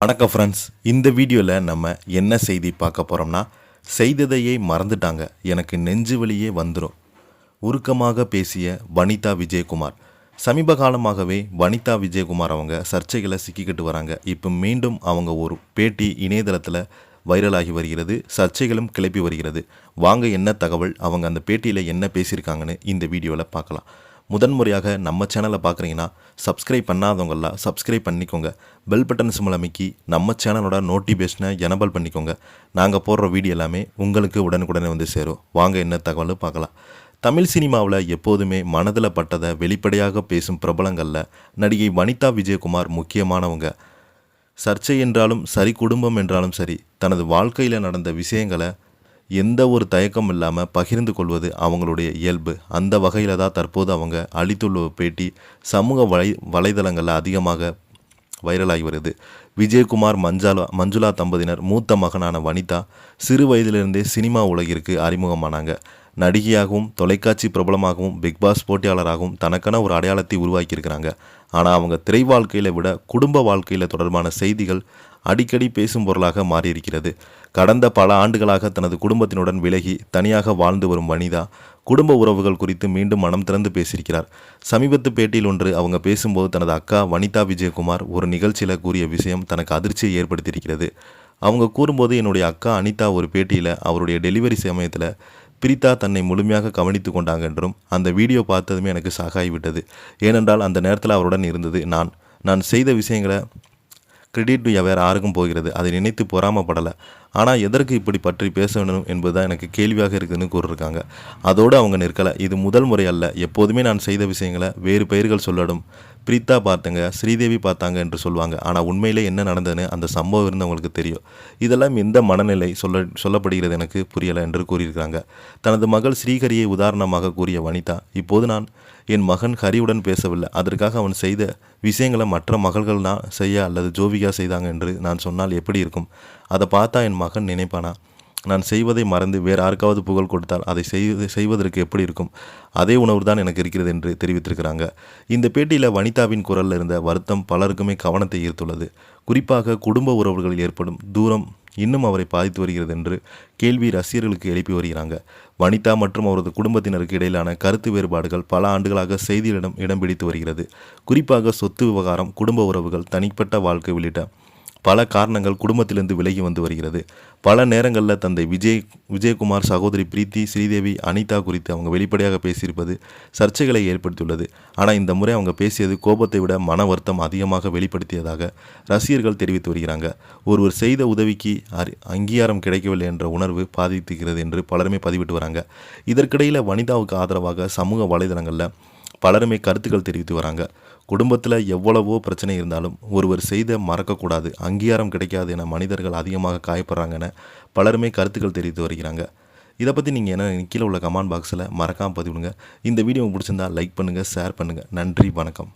வணக்கம் ஃப்ரெண்ட்ஸ், இந்த வீடியோவில் நம்ம என்ன செய்தி பார்க்க போகிறோம்னா, செய்ததையே மறந்துட்டாங்க, எனக்கு நெஞ்சு வலியே வந்துடும். உருக்கமாக பேசிய வனிதா விஜயகுமார். சமீப காலமாகவே வனிதா விஜயகுமார் அவங்க சர்ச்சைகளை சிக்கிக்கிட்டு வராங்க. இப்போ மீண்டும் அவங்க ஒரு பேட்டி இணையதளத்தில் வைரலாகி வருகிறது, சர்ச்சைகளும் கிளப்பி வருகிறது. வாங்க என்ன தகவல், அவங்க அந்த பேட்டியில் என்ன பேசியிருக்காங்கன்னு இந்த வீடியோவில் பார்க்கலாம். முதன்முறையாக நம்ம சேனலை பார்க்குறீங்கன்னா சப்ஸ்கிரைப் பண்ணாதவங்களாம் சப்ஸ்கிரைப் பண்ணிக்கோங்க. பெல் பட்டன் சிம்பிள் அமைக்கி நம்ம சேனலோட நோட்டிஃபிகேஷனை எனபிள் பண்ணிக்கோங்க. நாங்கள் போடுற வீடியோ எல்லாமே உங்களுக்கு உடனுக்குடனே வந்து சேரும். வாங்க என்ன தகவல் பார்க்கலாம். தமிழ் சினிமாவில் எப்போதுமே மனதில் பட்டதை வெளிப்படையாக பேசும் பிரபலங்களில் நடிகை வனிதா விஜயகுமார் முக்கியமானவங்க. சர்ச்சை என்றாலும் சரி, குடும்பம் என்றாலும் சரி, தனது வாழ்க்கையில் நடந்த விஷயங்களை எந்த ஒரு தயக்கம் இல்லாமல் பகிர்ந்து கொள்வது அவங்களுடைய இயல்பு. அந்த வகையில் தான் தற்போது அவங்க அளித்துள்ள பேட்டி சமூக வலைதளங்களில் அதிகமாக வைரலாகி வருது. விஜயகுமார் மஞ்சுளா தம்பதியினர் மூத்த மகனான வனிதா சிறு வயதிலிருந்தே சினிமா உலகிற்கு அறிமுகமானாங்க. நடிகையாகவும் தொலைக்காட்சி பிரபலமாகவும் பிக்பாஸ் போட்டியாளராகவும் தனக்கான ஒரு அடையாளத்தை உருவாக்கியிருக்கிறாங்க. ஆனால் அவங்க திரை வாழ்க்கையில் விட குடும்ப வாழ்க்கையில் தொடர்பான செய்திகள் அடிக்கடி பேசும் பொருளாக மாறியிருக்கிறது. கடந்த பல ஆண்டுகளாக தனது குடும்பத்தினுடன் விலகி தனியாக வாழ்ந்து வரும் வனிதா குடும்ப உறவுகள் குறித்து மீண்டும் மனம் திறந்து பேசியிருக்கிறார். சமீபத்து பேட்டியில் ஒன்று அவங்க பேசும்போது தனது அக்கா வனிதா விஜயகுமார் ஒரு நிகழ்ச்சியில் கூறிய விஷயம் தனக்கு அதிர்ச்சியை ஏற்படுத்தியிருக்கிறது. அவங்க கூறும்போது, என்னுடைய அக்கா அனிதா ஒரு பேட்டியில் அவருடைய டெலிவரி சமயத்தில் பிரித்தா தன்னை முழுமையாக கவனித்து கொண்டாங்க என்றும் அந்த வீடியோ பார்த்ததுமே எனக்கு சாகாகிவிட்டது. ஏனென்றால் அந்த நேரத்தில் அவருடன் இருந்தது நான் செய்த விஷயங்களை கிரெடிட் வேறு யாருக்கும் போகிறது. அதை நினைத்து பொறாமப்படலை. ஆனால் எதற்கு இப்படி பற்றி பேச வேண்டும் என்பதுதான் எனக்கு கேள்வியாக இருக்குதுன்னு கூறியிருக்காங்க. அதோடு அவங்க நிற்கலை. இது முதல் முறை அல்ல. எப்போதுமே நான் செய்த விஷயங்களை வேறு பெயர்கள் சொல்லடும். பிரீத்தா பார்த்தாங்க, ஸ்ரீதேவி பார்த்தாங்க என்று சொல்லுவாங்க. ஆனால் உண்மையிலே என்ன நடந்ததுன்னு அந்த சம்பவம் இருந்து அவங்களுக்கு தெரியும். இதெல்லாம் எந்த மனநிலை சொல்லப்படுகிறது எனக்கு புரியலை என்று கூறியிருக்கிறாங்க. தனது மகள் ஸ்ரீஹரியை உதாரணமாக கூறிய வனிதா, இப்போது நான் என் மகன் ஹரியுடன் பேசவில்லை. அதற்காக அவன் செய்த விஷயங்களை மற்ற மகள்கள் தான் செய்ய அல்லது ஜோவிகா செய்தாங்க என்று நான் சொன்னால் எப்படி இருக்கும்? அதை பார்த்தா என் மகன் நினைப்பானா? நான் செய்வதை மறந்து வேறு யாருக்காவது புகழ் கொடுத்தால் அதை செய்வதற்கு எப்படி இருக்கும்? அதே உணர்வு தான் எனக்கு இருக்கிறது என்று தெரிவித்திருக்கிறாங்க. இந்த பேட்டியில் வனிதாவின் குரலில் இருந்த வருத்தம் பலருக்குமே கவனத்தை ஈர்த்துள்ளது. குறிப்பாக குடும்ப உறவுகளில் ஏற்படும் தூரம் இன்னும் அவரை பாதித்து வருகிறது என்று கேள்வி ரசிகர்களுக்கு எழுப்பி வருகிறாங்க. வனிதா மற்றும் அவரது குடும்பத்தினருக்கு இடையிலான கருத்து வேறுபாடுகள் பல ஆண்டுகளாக செய்திகளிடம் இடம் பிடித்து வருகிறது. குறிப்பாக சொத்து விவகாரம், குடும்ப உறவுகள், தனிப்பட்ட வாழ்க்கை உள்ளிட்ட பல காரணங்கள் குடும்பத்திலிருந்து விலகி வந்து வருகிறது. பல நேரங்களில் தந்தை விஜயகுமார், சகோதரி பிரீத்தி, ஸ்ரீதேவி, அனிதா குறித்து அவங்க வெளிப்படையாக பேசியிருப்பது சர்ச்சைகளை ஏற்படுத்தியுள்ளது. ஆனால் இந்த முறை அவங்க பேசியது கோபத்தை விட மன வருத்தம் அதிகமாக வெளிப்படுத்தியதாக ரசிகர்கள் தெரிவித்து வருகிறாங்க. ஒருவர் செய்த உதவிக்கு அங்கீகாரம் கிடைக்கவில்லை என்ற உணர்வு பாதித்துகிறது என்று பலருமே பதிவிட்டு வராங்க. இதற்கிடையில் வனிதாவுக்கு ஆதரவாக சமூக வலைதளங்களில் பலருமே கருத்துக்கள் தெரிவித்து வராங்க. குடும்பத்தில் எவ்வளவோ பிரச்சனை இருந்தாலும் ஒருவர் செய்த மறக்கக்கூடாது, அங்கீகாரம் கிடைக்காது என மனிதர்கள் அதிகமாக காயப்படுறாங்கன்னு பலருமே கருத்துக்கள் தெரிவித்து வருகிறாங்க. இதை பற்றி நீங்கள் என்ன கீழே உள்ள கமெண்ட் பாக்ஸில் மறக்காமல் பதிவிடுங்க. இந்த வீடியோ பிடிச்சிருந்தால் லைக் பண்ணுங்கள், ஷேர் பண்ணுங்கள். நன்றி, வணக்கம்.